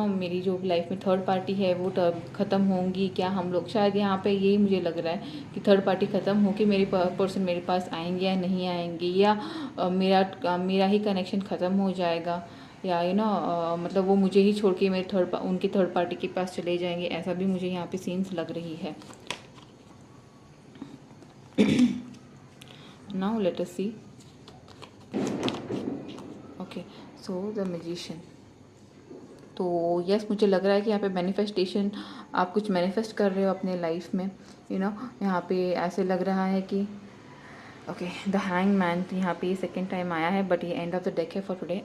मेरी जो लाइफ में थर्ड पार्टी है वो ख़त्म होंगी, क्या हम लोग, शायद यहाँ पे यही मुझे लग रहा है कि थर्ड पार्टी ख़त्म हो कि मेरे पर्सन मेरे पास आएंगे या नहीं आएंगे, या मेरा ही कनेक्शन ख़त्म हो जाएगा, या मतलब वो मुझे ही छोड़ के उनकी थर्ड पार्टी के पास चले जाएंगे। ऐसा भी मुझे यहाँ पे सीन्स लग रही है। Now let us see. Okay, so the magician. तो यस, मुझे लग रहा है कि यहाँ पे मैनिफेस्टेशन, आप कुछ मैनिफेस्ट कर रहे हो अपने लाइफ में। यहाँ पे ऐसे लग रहा है कि ओके, द हैंग मैन यहाँ पे सेकेंड टाइम आया है, बट ये एंड ऑफ द डेक है फॉर टुडे।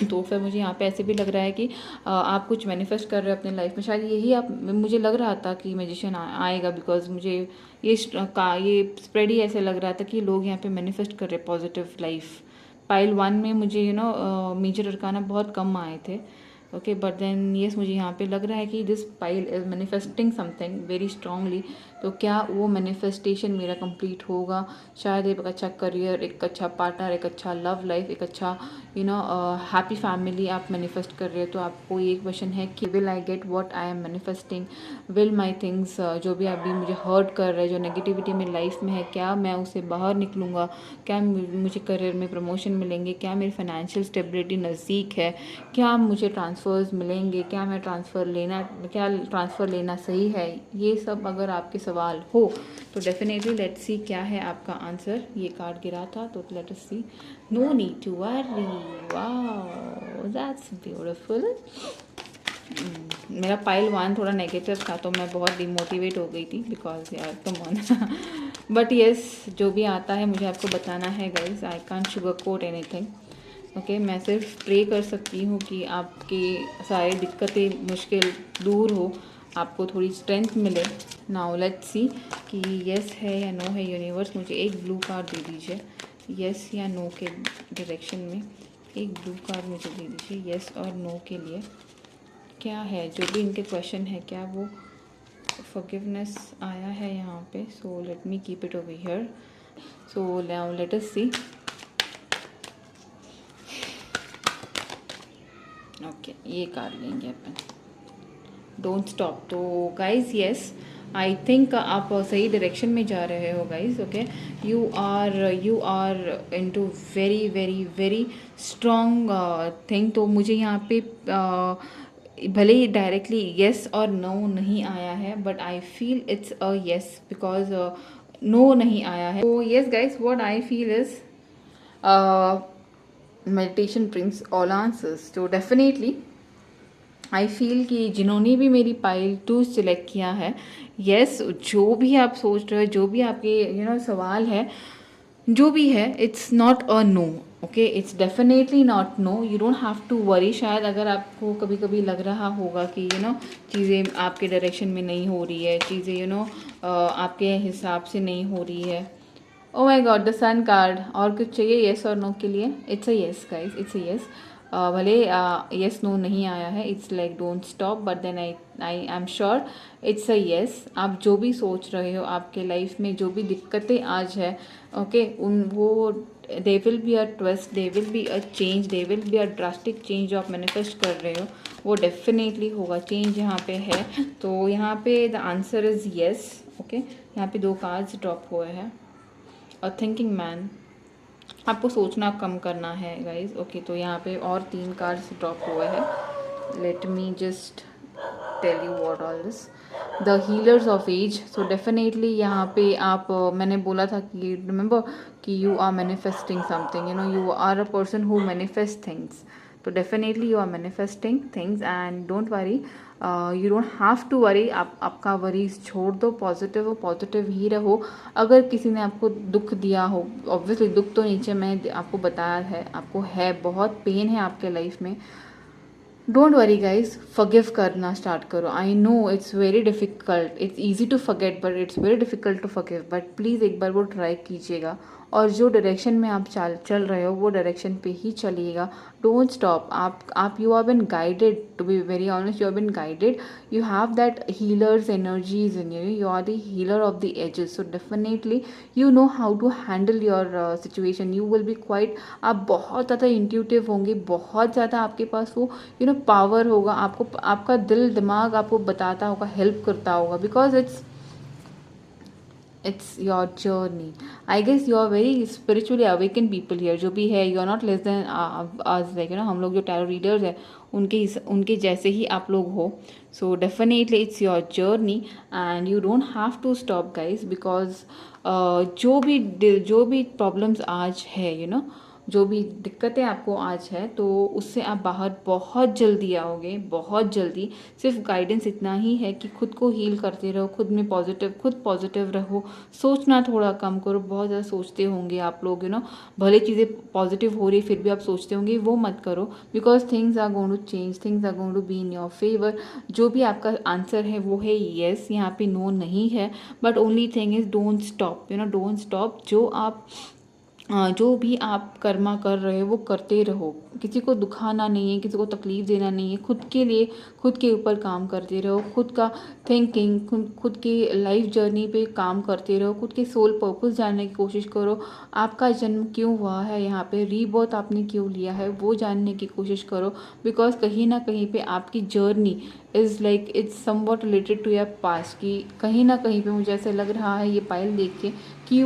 तो फिर मुझे यहाँ पे ऐसे भी लग रहा है कि आप कुछ मैनिफेस्ट कर रहे हो अपने लाइफ में। शायद यही मुझे लग रहा था कि मैजिशियन आएगा, बिकॉज मुझे ये स्प्रेड ही ऐसे लग रहा था कि लोग यहाँ पे मैनिफेस्ट कर रहे पॉजिटिव लाइफ। पाइल 1 में मुझे मेजर अरकाना बहुत कम आए थे। ओके, बट देन यस, मुझे यहाँ पे लग रहा है कि this pile is manifesting something very strongly. तो क्या वो मैनिफेस्टेशन मेरा कंप्लीट होगा। शायद एक अच्छा करियर, एक अच्छा पार्टनर, एक अच्छा लव लाइफ, एक अच्छा हैप्पी फैमिली आप मैनिफेस्ट कर रहे हो। तो आपको ये क्वेश्चन है कि will I get what I am manifesting, will my things जो भी अभी मुझे हर्ट कर रहे हैं, जो नेगेटिविटी में लाइफ में है, क्या मैं उससे बाहर निकलूँगा, क्या मुझे करियर में प्रमोशन मिलेंगे, क्या मेरी फाइनेंशियल स्टेबिलिटी नज़दीक है, क्या मुझे ट्रांसफ़र्स मिलेंगे, क्या ट्रांसफ़र लेना सही है। ये सब अगर आपके सवाल हो तो डेफिनेटली लेट्स सी क्या है आपका आंसर। ये कार्ड गिरा था तो let us see. No need to worry, wow that's beautiful. मेरा पाइल 1 थोड़ा नेगेटिव था तो मैं बहुत डिमोटिवेट हो गई थी, बिकॉज यार कम ऑन। बट येस, जो भी आता है मुझे आपको बताना है guys, I can't sugar coat anything. Okay, मैं सिर्फ प्रे कर सकती हूँ कि आपकी सारी दिक्कतें मुश्किल दूर हो, आपको थोड़ी स्ट्रेंथ मिले। नाउ लेट्स सी कि येस है या नो है। यूनिवर्स मुझे एक ब्लू कार्ड दे दीजिए, येस या नो के डायरेक्शन में एक ब्लू कार्ड मुझे दे दीजिए, येस और नो के लिए। क्या है जो भी इनके क्वेश्चन है, क्या वो फॉरगिवनेस आया है यहाँ पे, so let me keep it over here. So now let us see. Okay, ये कार्ड लेंगे अपन, डोंट स्टॉप. तो गाइज यस, आई थिंक आप सही डायरेक्शन में जा रहे हो guys. Okay, you are into very very very strong thing. तो मुझे यहाँ पे भले ही डायरेक्टली येस और नो नहीं आया है, but I feel it's a yes, because no नहीं आया है. तो yes guys, what I feel is meditation brings all answers. तो डेफिनेटली आई फील कि जिन्होंने भी मेरी पाइल 2 सिलेक्ट किया है, यस, जो भी आप सोच रहे हो, जो भी आपके सवाल है, जो भी है, it's not a no. Okay, it's definitely not no. You don't have to worry. शायद अगर आपको कभी कभी लग रहा होगा कि चीज़ें आपके डायरेक्शन में नहीं हो रही है, चीज़ें आपके हिसाब से नहीं हो रही है. Oh my god, the sun card. और कुछ चाहिए येस और नो के लिए? It's a yes guys, it's a yes. भले येस नो नहीं आया है, it's like don't stop, but then I am sure it's a yes. आप जो भी सोच रहे हो, आपके लाइफ में जो भी दिक्कतें आज है, ओके, उन वो they will be a twist, they will be a change, they will be a drastic change. जो आप मैनिफेस्ट कर रहे हो वो डेफिनेटली होगा. चेंज यहाँ पे है. तो यहाँ पे the answer is yes. Okay, यहाँ पे 2 कार्ड्स ड्रॉप हुए हैं. अ थिंकिंग मैन, आपको सोचना कम करना है गाइज. ओके, तो यहाँ पे और 3 कार्ड्स ड्रॉप हुए हैं. Let me just tell you what all this. The healers of age. So definitely यहाँ पे आप मैंने बोला था कि रिमेंबर कि you are manifesting something, you are a person who manifest things. तो definitely you are manifesting things and don't worry, you don't have to worry. आपका वरीज छोड़ दो, पॉजिटिव हो, पॉजिटिव ही रहो. अगर किसी ने आपको दुख दिया हो, ऑब्वियसली दुख तो नीचे मैंने आपको बताया है, आपको है, बहुत पेन है आपके लाइफ में. डोंट वरी गाइज, फॉरगिव करना स्टार्ट करो. I know it's very difficult, it's easy to forget but it's very difficult to forgive. But please एक बार वो ट्राई कीजिएगा, और जो डायरेक्शन में आप चल रहे हो वो डायरेक्शन पे ही चलिएगा. Don't stop. आप you are being guided, to be very honest, you are being guided. you have that healer's energies in you. You are the healer of the edges. So definitely you know how to handle your situation. You will be quite, आप बहुत ज़्यादा इंट्यूटिव होंगे, बहुत ज़्यादा आपके पास वो पावर होगा. आपको आपका दिल दिमाग आपको बताता होगा, हेल्प करता होगा, because it's your journey. I guess you are very spiritually awakened people here. जो भी है, you are not less than us, like हम लोग जो tarot readers है, उनके जैसे ही आप लोग हो. So definitely it's your journey and you don't have to stop guys, because जो भी problems आज है, जो भी दिक्कतें आपको आज है, तो उससे आप बाहर बहुत जल्दी आओगे, बहुत जल्दी. सिर्फ गाइडेंस इतना ही है कि खुद को हील करते रहो, खुद पॉजिटिव रहो, सोचना थोड़ा कम करो. बहुत ज़्यादा सोचते होंगे आप लोग, भले चीज़ें पॉजिटिव हो रही फिर भी आप सोचते होंगे, वो मत करो. Because things are going to change, things are going to be in your favour. जो भी आपका आंसर है वो है येस. यहाँ पे नो नहीं है. But only thing is don't stop, don't stop. जो भी आप कर्मा कर रहे हो वो करते रहो. किसी को दुखाना नहीं है, किसी को तकलीफ़ देना नहीं है. खुद के लिए, खुद के ऊपर काम करते रहो. खुद का थिंकिंग, खुद की लाइफ जर्नी पे काम करते रहो. खुद के सोल पर्पस जानने की कोशिश करो. आपका जन्म क्यों हुआ है, यहाँ पे रीबर्थ आपने क्यों लिया है, वो जानने की कोशिश करो. बिकॉज कहीं ना कहीं पे आपकी journey is like it's somewhat related to your past. कि कहीं ना कहीं पे मुझे ऐसा लग रहा है ये पाइल देख के कि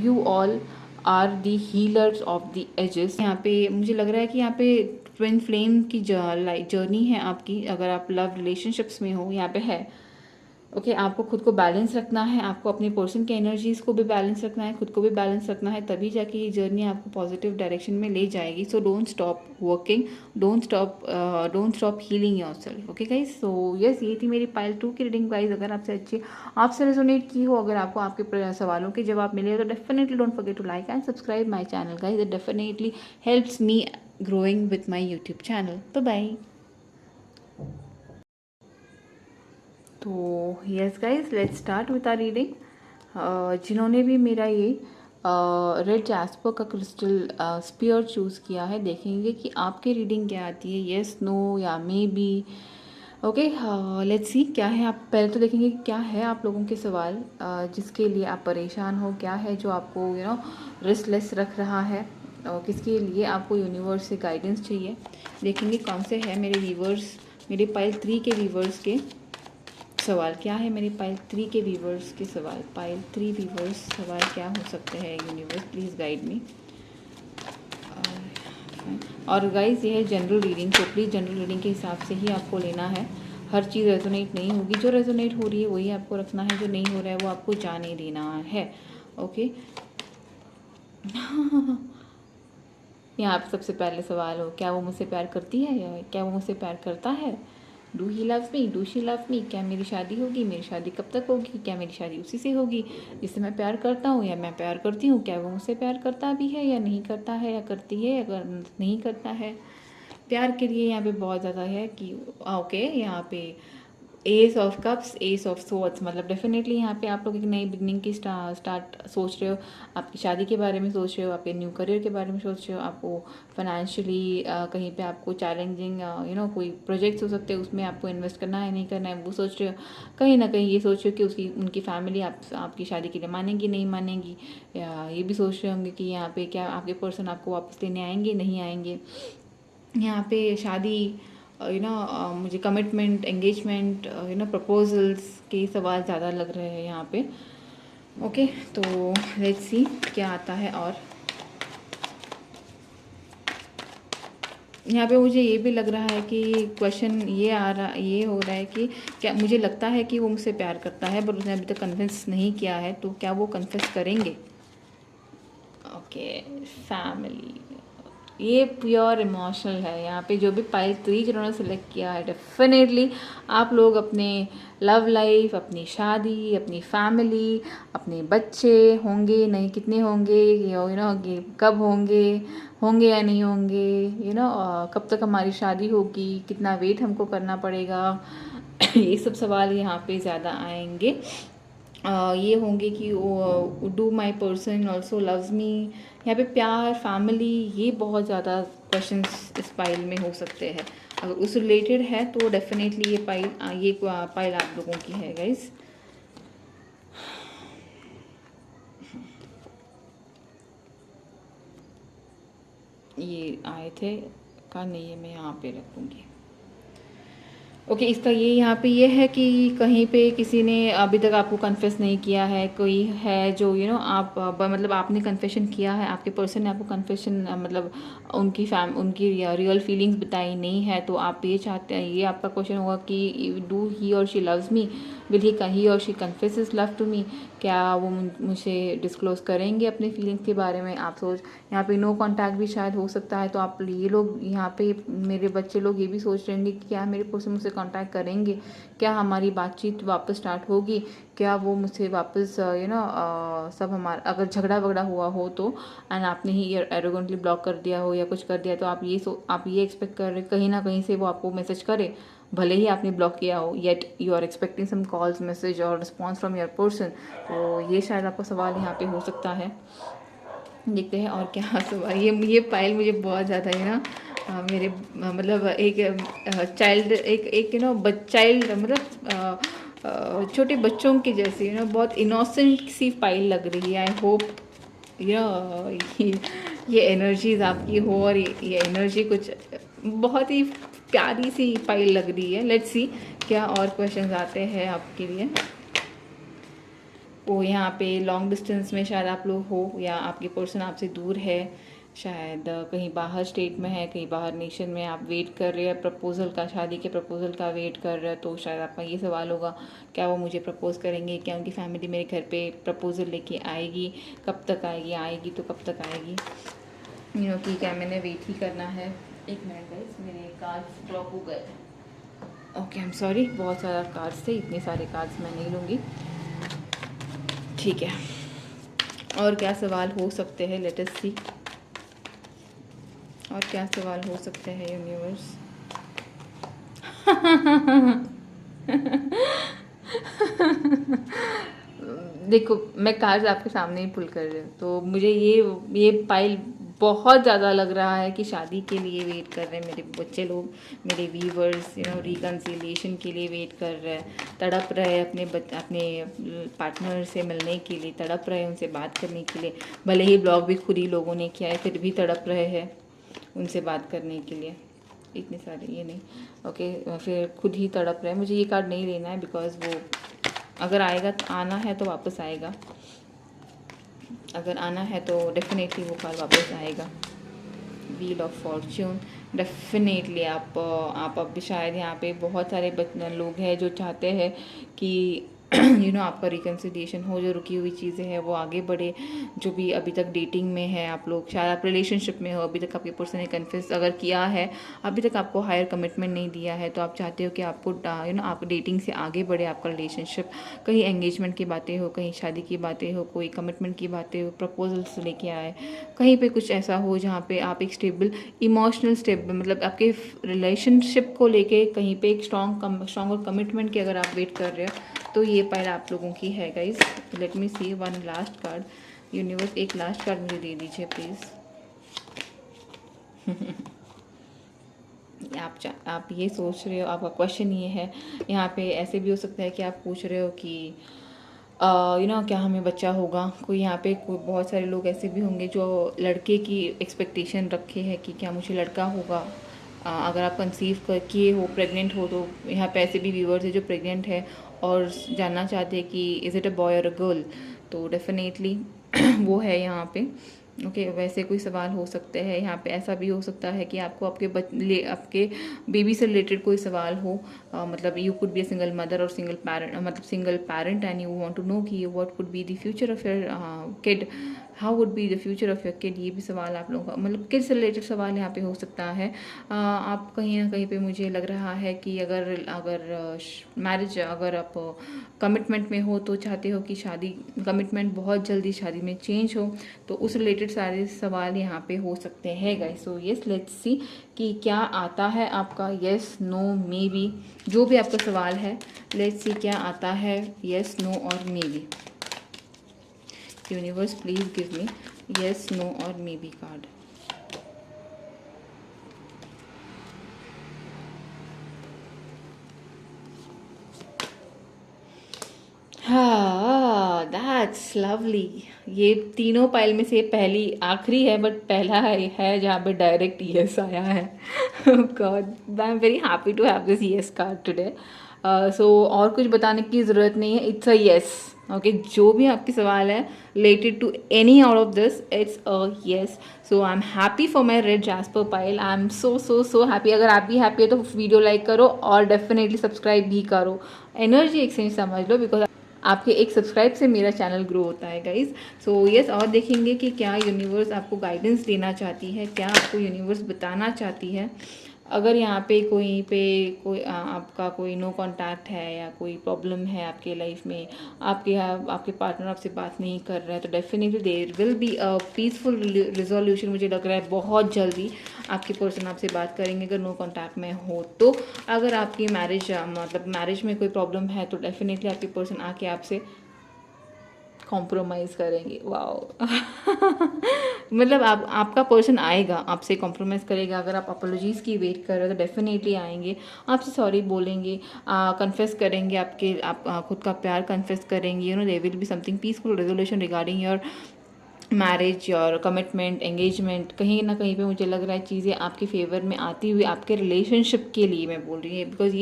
you all are the healers of the ages. यहाँ पे मुझे लग रहा है कि यहाँ पे ट्विन फ्लेम की जर्नी है आपकी. अगर आप लव रिलेशनशिप्स में हो, यहाँ पे है. ओके, आपको खुद को बैलेंस रखना है, आपको अपने पर्सन की एनर्जीज को भी बैलेंस रखना है, खुद को भी बैलेंस रखना है, तभी जाके ये जर्नी आपको पॉजिटिव डायरेक्शन में ले जाएगी. So don't stop working, don't stop healing yourself. Okay guys, so yes, ये थी मेरी पाइल 2 की रीडिंग गाइज. अगर आपसे रेजोनेट की हो, अगर आपको आपके सवालों के जवाब मिले, तो definitely don't forget to like and subscribe my channel guys. It definitely helps me growing with my YouTube channel. Bye bye. तो yes guys, let's start with our reading. जिन्होंने भी मेरा ये रेड जैस्पर का क्रिस्टल स्पीयर चूज़ किया है, देखेंगे कि आपकी रीडिंग क्या आती है, येस, नो या may be. Okay, let's see क्या है। आप पहले तो देखेंगे कि क्या है आप लोगों के सवाल, जिसके लिए आप परेशान हो, क्या है जो आपको रेस्टलेस रख रहा है, और किसके लिए आपको यूनिवर्स से गाइडेंस चाहिए। देखेंगे कौन से है मेरे व्यूवर्स, मेरे पाइल 3 के व्यूवर्स के सवाल। क्या है मेरे पाइल 3 के व्यूवर्स के सवाल, पाइल 3 व्यूवर्स सवाल क्या हो सकते हैं। यूनिवर्स प्लीज़ गाइड मी। और गाइस ये है जनरल रीडिंग, तो प्लीज़ जनरल रीडिंग के हिसाब से ही आपको लेना है। हर चीज़ रेजोनेट नहीं होगी, जो रेजोनेट हो रही है वही आपको रखना है, जो नहीं हो रहा है वो आपको जाने देना है। ओके यहाँ पे सबसे पहले सवाल हो, क्या वो मुझसे प्यार करती है या क्या वो मुझसे प्यार करता है। Do he love me, do she love me. क्या मेरी शादी होगी, मेरी शादी कब तक होगी, क्या मेरी शादी उसी से होगी जिससे मैं प्यार करता हूँ या मैं प्यार करती हूँ। क्या वो मुझसे प्यार करता भी है या नहीं करता है, या करती है या नहीं करता है। प्यार के लिए यहाँ पे बहुत ज़्यादा है कि ओके, यहाँ पे S of cups, S of swords, मतलब डेफिनेटली यहाँ पे आप लोग एक नई बिगनिंग की स्टार्ट सोच रहे हो। आपकी शादी के बारे में सोच रहे हो, आपके न्यू करियर के बारे में सोच रहे हो, आपको फाइनेंशियली कहीं पे आपको चैलेंजिंग कोई प्रोजेक्ट्स हो सकते हैं, उसमें आपको इन्वेस्ट करना है नहीं करना है वो सोच रहे हो। कहीं ना कहीं ये सोच रहे हो कि उसकी उनकी फैमिली आपकी शादी के लिए मानेगी नहीं मानेगी, या ये भी सोच रहे होंगे कि यहाँ पे क्या आपके पर्सन आपको वापस लेने आएंगे नहीं आएंगे। यहाँ पे शादी मुझे कमिटमेंट, एंगेजमेंट, प्रपोजल्स के सवाल ज़्यादा लग रहे हैं यहाँ पे। ओके, तो लेट्स सी क्या आता है। और यहाँ पे मुझे ये भी लग रहा है कि क्वेश्चन ये हो रहा है कि क्या मुझे लगता है कि वो मुझसे प्यार करता है, पर उसने अभी तक कन्फेस नहीं किया है, तो क्या वो कन्फेस करेंगे। ओके, फैमिली, ये प्योर इमोशनल है। यहाँ पे जो भी पाइल 3 जिन्होंने सेलेक्ट किया है, डेफिनेटली आप लोग अपने लव लाइफ, अपनी शादी, अपनी फैमिली, अपने बच्चे होंगे नहीं, कितने होंगे, कब होंगे, होंगे या नहीं होंगे, कब तक हमारी शादी होगी, कितना वेट हमको करना पड़ेगा ये सब सवाल यहाँ पे ज़्यादा आएंगे। ये होंगे कि do my person also loves me. यहाँ पे प्यार, फैमिली, ये बहुत ज़्यादा क्वेश्चंस इस पाइल में हो सकते हैं। अगर उस रिलेटेड है तो डेफिनेटली ये पाइल आप लोगों की है गाइस। ये आए थे का नहीं है, मैं यहाँ पे रखूँगी। ओके, इसका ये यहाँ पे ये है कि कहीं पे किसी ने अभी तक आपको कन्फेस नहीं किया है, कोई है जो आप मतलब आपने कन्फेशन किया है, आपके पर्सन ने आपको कन्फेशन मतलब उनकी रियल फीलिंग्स बताई नहीं है, तो आप ये चाहते हैं, ये आपका क्वेश्चन होगा कि डू ही और she loves me, will he और she confesses love to me. क्या वो मुझे डिस्क्लोज करेंगे अपने फीलिंग्स के बारे में। आप सोच, यहाँ पे नो कांटेक्ट भी शायद हो सकता है, तो आप ये लोग यहाँ पे मेरे बच्चे लोग ये भी सोच रहे हैं कि क्या मेरे पर्सन मुझसे कांटेक्ट करेंगे, क्या हमारी बातचीत वापस स्टार्ट होगी, क्या वो मुझसे वापस सब हमारा अगर झगड़ा वगड़ा हुआ हो तो, एंड आपने ही एरोगेंटली ब्लॉक कर दिया हो या कुछ कर दिया, तो आप ये एक्सपेक्ट कर रहे कहीं ना कहीं से वो आपको मैसेज करे, भले ही आपने ब्लॉक किया हो, yet you are expecting some calls, message और रिस्पॉन्स फ्रॉम योर पर्सन। तो ये शायद आपका सवाल यहाँ पे हो सकता है। देखते हैं और क्या सवाल। ये फाइल मुझे बहुत ज़्यादा मेरे मतलब एक चाइल्ड एक चाइल्ड मतलब छोटे बच्चों के जैसे बहुत इनोसेंट सी फाइल लग रही है। आई होप ये एनर्जीज आपकी हो, और ये एनर्जी कुछ बहुत ही प्यारी सी फाइल लग रही है। लेट्स सी क्या और क्वेश्चंस आते हैं आपके लिए। वो यहाँ पे लॉन्ग डिस्टेंस में शायद आप लोग हो, या आपके पर्सन आपसे दूर है, शायद कहीं बाहर स्टेट में है, कहीं बाहर नेशन में। आप वेट कर रहे हैं प्रपोजल का, शादी के प्रपोजल का वेट कर रहे हैं, तो शायद आपका ये सवाल होगा, क्या वो मुझे प्रपोज करेंगे, क्या उनकी फैमिली मेरे घर पे प्रपोजल लेके आएगी, कब तक आएगी, आएगी तो कब तक आएगी। कि क्या मैंने वेट ही करना है। एक मिनट गाइस, मेरे कार्ड्स ड्रॉप हो गए। ओके, आई एम सॉरी, बहुत सारा कार्ड्स थे, इतने सारे कार्ड्स मैं नहीं लूँगी। ठीक है, और क्या सवाल हो सकते हैं, लेट अस सी। और क्या सवाल हो सकते हैं यूनिवर्स। देखो, मैं कार्ड्स आपके सामने ही पुल कर रही हूँ, तो मुझे ये पाइल बहुत ज़्यादा लग रहा है कि शादी के लिए वेट कर रहे हैं मेरे बच्चे लोग, मेरे व्यूवर्स, रिकन्सिलिएशन के लिए वेट कर रहे हैं, तड़प रहे हैं अपने पार्टनर से मिलने के लिए, तड़प रहे हैं उनसे बात करने के लिए। भले ही ब्लॉग भी खुद ही लोगों ने किया है, फिर भी तड़प रहे हैं उनसे बात करने के लिए। इतने सारे ये नहीं, ओके, फिर खुद ही तड़प रहे हैं। मुझे ये कार्ड नहीं लेना है बिकॉज वो अगर आएगा, आना है तो वापस आएगा, अगर आना है तो डेफिनेटली वो कार्ड वापस आएगा। व्हील ऑफ फॉर्च्यून, डेफिनेटली आप अब भी शायद यहाँ पे बहुत सारे लोग हैं जो चाहते हैं कि आपका रिकन्सिलिएशन हो, जो रुकी हुई चीज़ें हैं वो आगे बढ़े। जो भी अभी तक डेटिंग में है आप लोग, शायद आप रिलेशनशिप में हो, अभी तक आपके पर्सन ने कन्फेस अगर किया है, अभी तक आपको हायर कमिटमेंट नहीं दिया है, तो आप चाहते हो कि आपको आप डेटिंग से आगे बढ़े आपका रिलेशनशिप। कहीं एंगेजमेंट की बातें हो, कहीं शादी की बातें हो, कोई कमिटमेंट की बातें हो, प्रपोजल्स लेके आए, कहीं पे कुछ ऐसा हो जहाँ पे आप एक स्टेबल इमोशनल स्टेबल, मतलब आपके रिलेशनशिप को लेके कहीं पे एक स्ट्रॉन्ग और कमिटमेंट की अगर आप वेट कर रहे हो, तो ये पाइल आप लोगों की है गाइज। लेट मी सी वन लास्ट कार्ड। यूनिवर्स एक लास्ट कार्ड मुझे दे दीजिए प्लीज़। आप ये सोच रहे हो, आपका क्वेश्चन ये है, यहाँ पे ऐसे भी हो सकता है कि आप पूछ रहे हो कि क्या हमें बच्चा होगा। कोई यहाँ पे बहुत सारे लोग ऐसे भी होंगे जो लड़के की एक्सपेक्टेशन रखे हैं कि क्या मुझे लड़का होगा। अगर आप कंसीव किए हो, प्रेग्नेंट हो, तो यहाँ पे ऐसे भी व्यूवर्स है जो प्रेग्नेंट है और जानना चाहते हैं कि इज़ इट अ बॉय और अ गर्ल, तो डेफिनेटली वो है यहाँ पे। ओके, वैसे कोई सवाल हो सकते हैं यहाँ पे। ऐसा भी हो सकता है कि आपको आपके बेबी से रिलेटेड कोई सवाल हो, मतलब you could be a single mother और सिंगल पेरेंट, मतलब single parent, and you want to know कि what could be the future of your kid, how would be the future of your kid. ये भी सवाल आप लोगों का, मतलब किड से रिलेटेड सवाल यहाँ पे हो सकता है। आप कहीं ना कहीं पे मुझे लग रहा है कि अगर मैरिज, अगर आप कमिटमेंट में हो तो चाहते हो कि शादी, कमिटमेंट बहुत जल्दी शादी में चेंज हो, तो उस रिलेटेड सारे सवाल यहाँ पे हो सकते हैं guys. So yes, let's see कि क्या आता है आपका यस, नो, मे बी, जो भी आपका सवाल है, लेट्स सी क्या आता है यस, नो और maybe. Universe please give me yes, no और मे बी कार्ड। हाँ, दैट्स लवली। ये तीनों पाइल में से पहली आखिरी है, बट पहला है जहाँ पे डायरेक्ट यस आया है। God, I am very happy to have this yes card today. So और कुछ बताने की ज़रूरत नहीं है, इट्स अ यस। ओके, जो भी आपके सवाल है related to any out of this, it's a yes. So I am happy for my red jasper pile. I am so so so happy. अगर आप भी हैप्पी है तो वीडियो लाइक करो और डेफिनेटली सब्सक्राइब भी करो। एनर्जी एक्सचेंज समझ लो, बिकॉज आपके एक सब्सक्राइब से मेरा चैनल ग्रो होता है गाइज। सो यस, और देखेंगे कि क्या यूनिवर्स आपको गाइडेंस देना चाहती है, क्या आपको यूनिवर्स बताना चाहती है। अगर यहाँ पे कोई आपका कोई नो कांटेक्ट है या कोई प्रॉब्लम है आपके लाइफ में, आपके पार्टनर आपसे बात नहीं कर रहे हैं, तो definitely there will be a peaceful resolution. मुझे लग रहा है बहुत जल्दी आपके पर्सन आपसे बात करेंगे अगर नो कांटेक्ट में हो तो। अगर आपकी मैरिज में कोई प्रॉब्लम है तो डेफिनेटली आपके पर्सन आके आपसे कॉम्प्रोमाइज़ करेंगे। वाओ। मतलब आपका पर्सन आएगा, आपसे कॉम्प्रोमाइज़ करेगा। अगर आप अपोलॉजीज़ की वेट कर रहे हो तो डेफिनेटली आएंगे, आपसे सॉरी बोलेंगे, कन्फेस करेंगे, आप खुद का प्यार कन्फेस करेंगे। There will be something peaceful resolution regarding your marriage और कमिटमेंट, एंगेजमेंट। कहीं ना कहीं पे मुझे लग रहा है चीज़ें आपके फेवर में आती हुई आपके रिलेशनशिप के लिए मैं बोल रही हूँ, बिकॉज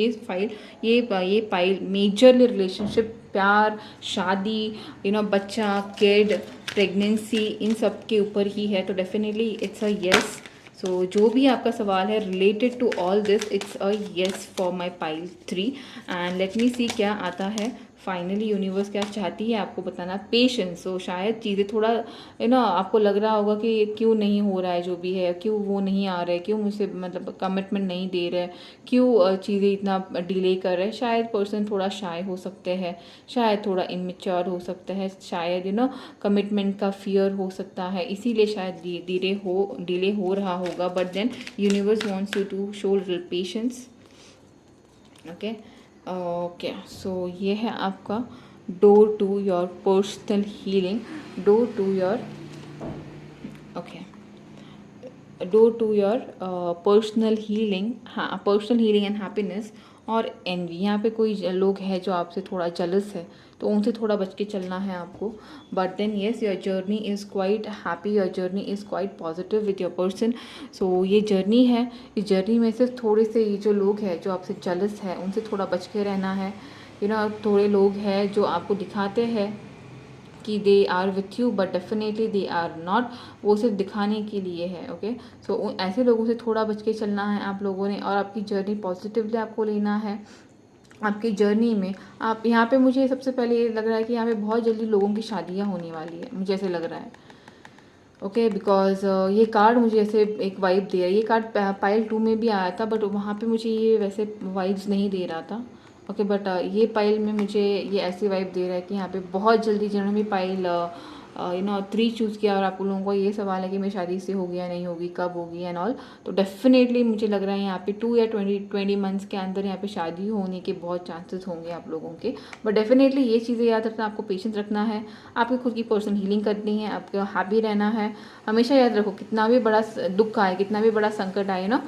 ये पाइल मेजरली रिलेशनशिप, प्यार, शादी, बच्चा, किड, प्रेगनेंसी, इन सब के ऊपर ही है। तो definitely it's a yes. So जो भी आपका सवाल है related to all this, it's a yes for my pile 3। And let me see क्या आता है फाइनली। यूनिवर्स क्या चाहती है आपको बताना, पेशेंस। सो शायद चीज़ें थोड़ा आपको लग रहा होगा कि क्यों नहीं हो रहा है, जो भी है, क्यों वो नहीं आ रहे, क्यों मुझसे मतलब कमिटमेंट नहीं दे रहे, क्यों चीज़ें इतना डिले कर रहे हैं। शायद पर्सन थोड़ा शाय हो सकते हैं, शायद थोड़ा इमेच्योर हो सकता है, शायद कमिटमेंट का फियर हो सकता है, इसीलिए शायद डिले हो रहा होगा। But then universe wants you to show little patience. Okay, so ये है आपका door to your personal healing, door to your, okay, door to your personal healing and happiness और एनवी। यहाँ पे कोई लोग हैं जो आपसे थोड़ा जलस है, तो उनसे थोड़ा बच के चलना है आपको। But then yes, your journey is quite happy, your journey is quite positive with your person. So ये जर्नी है, इस जर्नी में सिर्फ थोड़े से ये जो लोग हैं जो आपसे जलस है उनसे थोड़ा बच के रहना है। थोड़े लोग हैं जो आपको दिखाते हैं कि they are with you, but definitely they are not, वो सिर्फ दिखाने के लिए है। ओके, सो ऐसे लोगों से थोड़ा बच के चलना है आप लोगों ने, और आपकी जर्नी पॉजिटिवली आपको लेना है। आपकी जर्नी में आप यहाँ पे, मुझे सबसे पहले ये लग रहा है कि यहाँ पे बहुत जल्दी लोगों की शादियाँ होने वाली है, मुझे ऐसे लग रहा है। ओके, बिकॉज ये कार्ड मुझे ऐसे एक वाइब दे रहा है। ये कार्ड पाइल 2 में भी आया था, बट वहाँ पे मुझे ये वैसे वाइब्स नहीं दे रहा था। ओके, बट ये पाइल में मुझे ये ऐसी वाइब दे रहा है कि यहाँ पे बहुत जल्दी, जिन्होंने भी पाइल 3 चूज़ किया और आप लोगों को ये सवाल है कि मेरी शादी से होगी या नहीं होगी, कब होगी एंड ऑल, तो डेफिनेटली मुझे लग रहा है यहाँ पे 2 या 20 मंथ्स के अंदर यहाँ पे शादी होने के बहुत चांसेस होंगे आप लोगों के। बट डेफिनेटली ये चीज़ें याद रखना, आपको पेशेंस रखना है, आपकी खुद की पर्सनल हीलिंग करनी है, आपको हैप्पी रहना है। हमेशा याद रखो, कितना भी बड़ा दुख आए, कितना भी बड़ा संकट आए ना,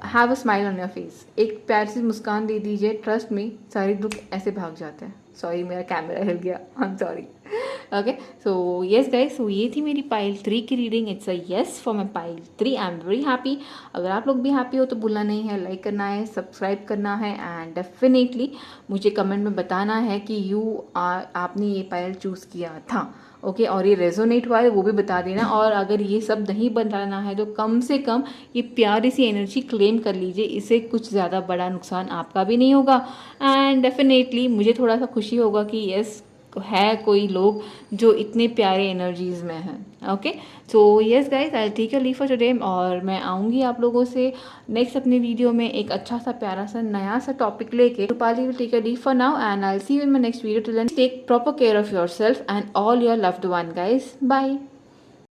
have a smile on your face, एक प्यार से मुस्कान दे दीजिए, ट्रस्ट में सारे दुख ऐसे भाग जाते हैं। सॉरी, मेरा कैमरा हिल गया, I am sorry. Okay, so yes guys, so ये थी मेरी पाइल 3 की reading. It's a yes for my pile 3। I am very happy. अगर आप लोग भी हैप्पी हो तो भूलना नहीं है लाइक करना है, सब्सक्राइब करना है, एंड डेफिनेटली मुझे कमेंट में बताना है कि आपने ये पाइल चूज़ किया था। ओके, और ये रेजोनेट हुआ है वो भी बता देना, और अगर ये सब नहीं बताना है तो कम से कम ये प्यारी सी एनर्जी क्लेम कर लीजिए, इससे कुछ ज़्यादा बड़ा नुकसान आपका भी नहीं होगा। एंड डेफिनेटली मुझे थोड़ा सा खुशी होगा कि यस, है कोई लोग जो इतने प्यारे एनर्जीज़ में हैं। Okay, so yes guys, I take a leave for today, और मैं आऊँगी आप लोगों से नेक्स्ट अपने वीडियो में एक अच्छा सा प्यारा सा नया सा टॉपिक लेके। Rupali will take a leave for now, and I will see you in my next video. Till then take proper care of yourself and all your loved one guys. Bye.